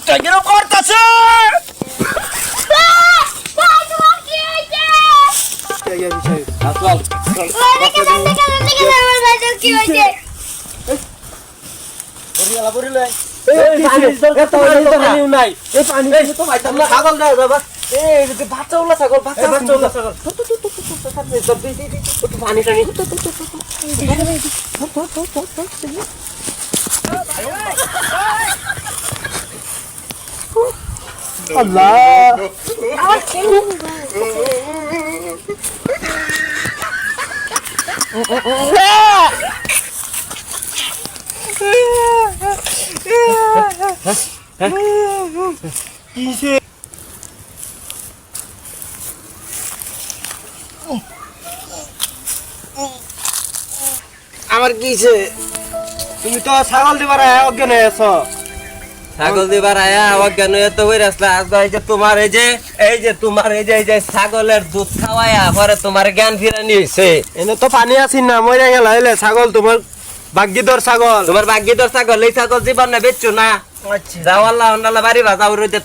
টাইগেরও করতেছে আমার কিছে তুমি তো ছাগল দিবার অজ্ঞান হয়ে আছো ছাগল দিবার আয়া অজ্ঞান হয়ে তো হয়ে আসলা এই যে তোমার তোমার এই যে ছাগলের দুধ খাওয়ায়া পরে তোমার জ্ঞান ফিরানি হইছে এনে তো পানি আছি না মরে গেল হইলে ছাগল তোমার ভাগ্যিদর ছাগল তোমার ভাগ্যিদর ছাগল এই ছাগল জীবন না বেচছো না আচ্ছা যাও আল্লাহ বাড়ি বাজাও রইতে